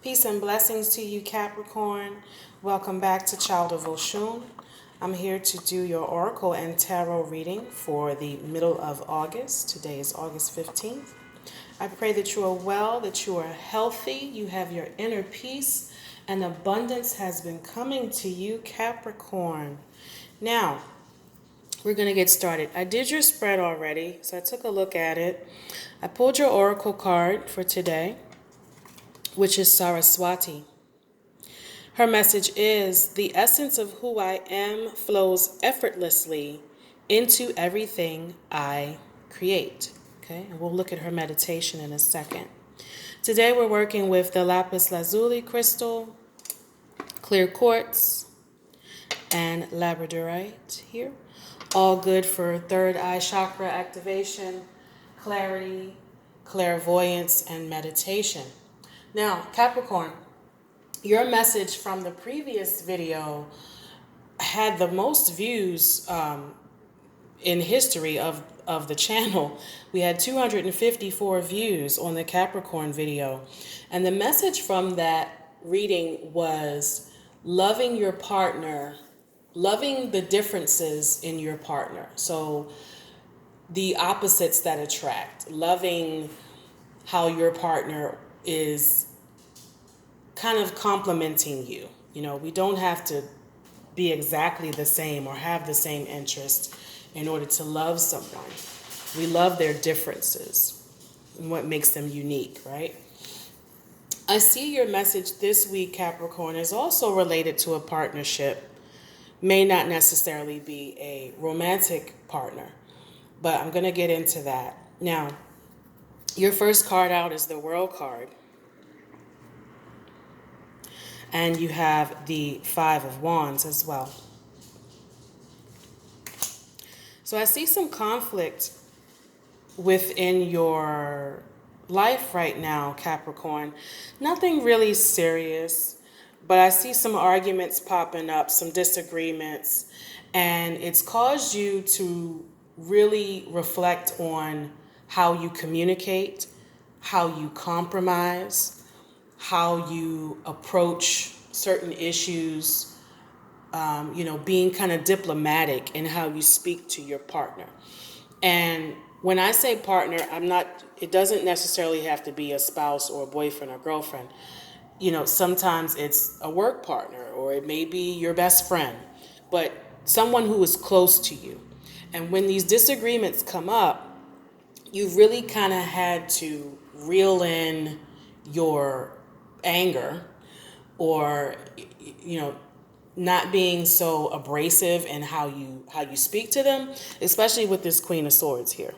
Peace and blessings to you, Capricorn. Welcome back to Child of Oshun. I'm here to do your oracle and tarot reading for the middle of August. Today is August 15th. I pray that you are well, that you are healthy, you have your inner peace, and abundance has been coming to you, Capricorn. Now, we're going to get started. I did your spread already, so I took a look at it. I pulled your oracle card for today, which is Saraswati. Her message is, the essence of who I am flows effortlessly into everything I create. Okay, and we'll look at her meditation in a second. Today we're working with the lapis lazuli crystal, clear quartz, and labradorite here. All good for third eye chakra activation, clarity, clairvoyance, and meditation. Now, Capricorn, your message from the previous video had the most views in history of the channel. We had 254 views on the Capricorn video. And the message from that reading was loving your partner, loving the differences in your partner. So the opposites that attract, loving how your partner is kind of complimenting you. You know, we don't have to be exactly the same or have the same interest in order to love someone. We love their differences and what makes them unique, right? I see your message this week, Capricorn, is also related to a partnership. May not necessarily be a romantic partner, but I'm going to get into that. Now, your first card out is the World card. And you have the Five of Wands as well. So I see some conflict within your life right now, Capricorn. Nothing really serious, but I see some arguments popping up, some disagreements, and it's caused you to really reflect on how you communicate, how you compromise, how you approach certain issues, being kind of diplomatic in how you speak to your partner. And when I say partner, it doesn't necessarily have to be a spouse or a boyfriend or girlfriend. You know, sometimes it's a work partner or it may be your best friend, but someone who is close to you. And when these disagreements come up, you really kind of had to reel in your anger or not being so abrasive in how you speak to them, especially with this Queen of Swords here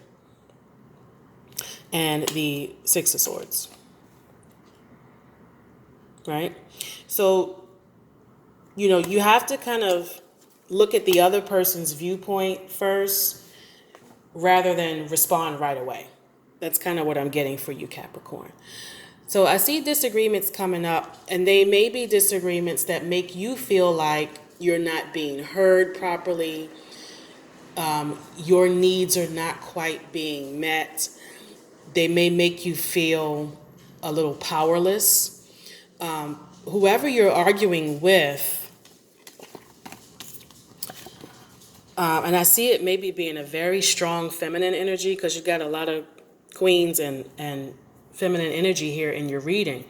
and the Six of Swords, right? So you have to kind of look at the other person's viewpoint first rather than respond right away. That's kind of what I'm getting for you, Capricorn. So I see disagreements coming up, and they may be disagreements that make you feel like you're not being heard properly. Your needs are not quite being met. They may make you feel a little powerless. Whoever you're arguing with, and I see it maybe being a very strong feminine energy because you've got a lot of queens and feminine energy here in your reading.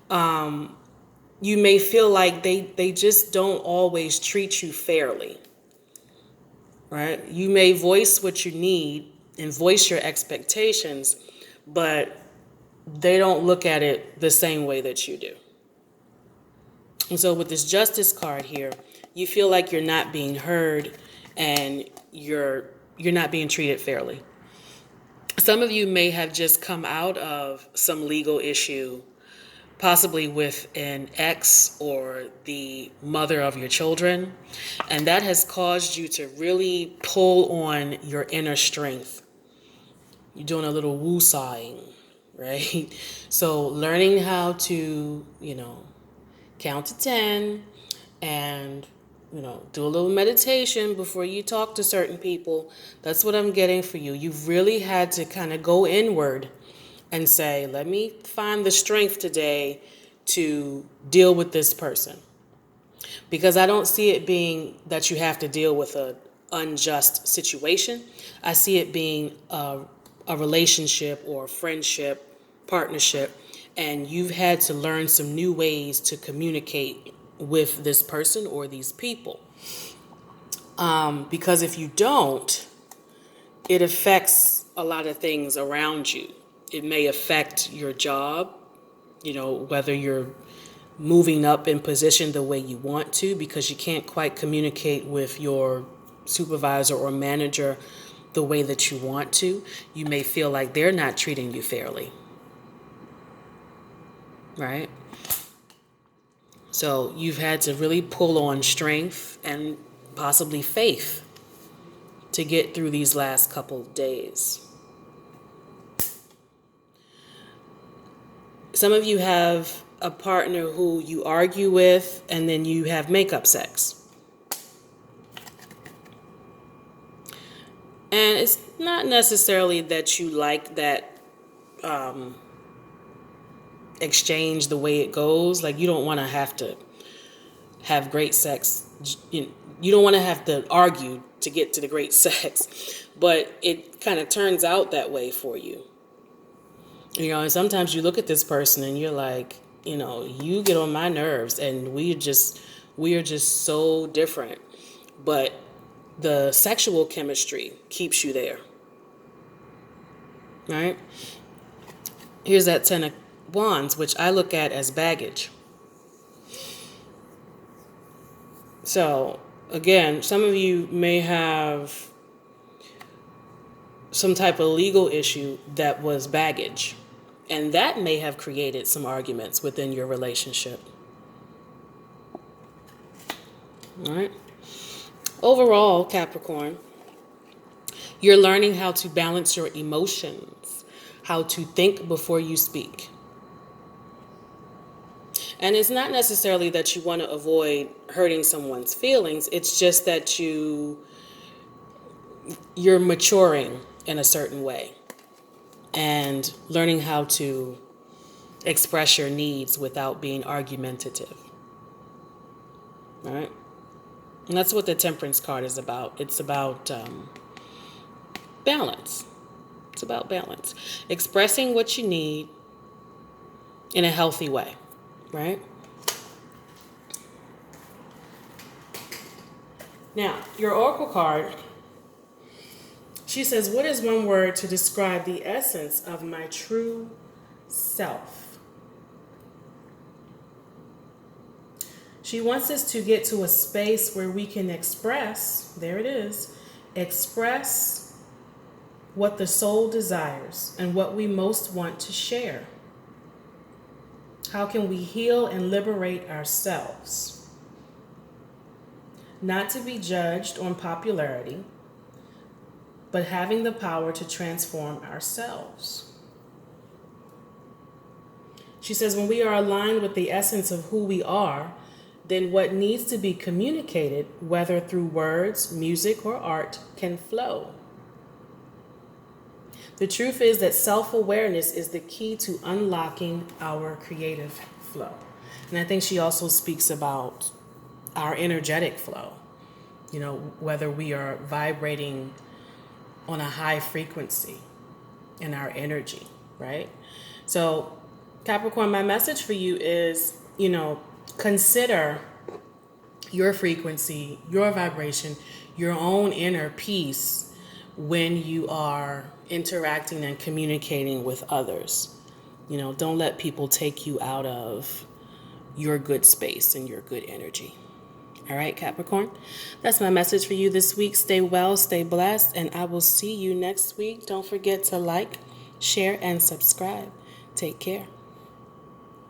You may feel like they just don't always treat you fairly, right? You may voice what you need and voice your expectations, but they don't look at it the same way that you do. And so with this Justice card here, you feel like you're not being heard and you're not being treated fairly. Some of you may have just come out of some legal issue, possibly with an ex or the mother of your children, and that has caused you to really pull on your inner strength. You're doing a little woo-sawing, right? So learning how to, count to 10 and do a little meditation before you talk to certain people. That's what I'm getting for you. You've really had to kind of go inward and say, let me find the strength today to deal with this person. Because I don't see it being that you have to deal with an unjust situation. I see it being a relationship or a friendship, partnership, and you've had to learn some new ways to communicate with this person or these people. Because if you don't, it affects a lot of things around you. It may affect your job, whether you're moving up in position the way you want to because you can't quite communicate with your supervisor or manager the way that you want to. You may feel like they're not treating you fairly, right? So you've had to really pull on strength and possibly faith to get through these last couple of days. Some of you have a partner who you argue with and then you have makeup sex. And it's not necessarily that you like that exchange the way it goes. Like, you don't want to have great sex. You don't want to have to argue to get to the great sex. But it kind of turns out that way for you. And sometimes you look at this person and you're like, you get on my nerves and we are just so different. But the sexual chemistry keeps you there. Right? Here's that 10 of Wands, which I look at as baggage. So, again, some of you may have some type of legal issue that was baggage. And that may have created some arguments within your relationship. All right. Overall, Capricorn, you're learning how to balance your emotions, how to think before you speak. And it's not necessarily that you want to avoid hurting someone's feelings. It's just that you're maturing in a certain way and learning how to express your needs without being argumentative. All right? And that's what the Temperance card is about. It's about balance. It's about balance. Expressing what you need in a healthy way, right? Now, your Oracle card, she says, what is one word to describe the essence of my true self? She wants us to get to a space where we can express, there it is, express what the soul desires and what we most want to share. How can we heal and liberate ourselves? Not to be judged on popularity, but having the power to transform ourselves. She says, when we are aligned with the essence of who we are, then what needs to be communicated, whether through words, music, or art, can flow. The truth is that self-awareness is the key to unlocking our creative flow. And I think she also speaks about our energetic flow, whether we are vibrating on a high frequency in our energy, right? So, Capricorn, my message for you is, consider your frequency, your vibration, your own inner peace when you are interacting and communicating with others. Don't let people take you out of your good space and your good energy. All right, Capricorn, that's my message for you this week. Stay well, stay blessed, and I will see you next week. Don't forget to like, share, and subscribe. Take care.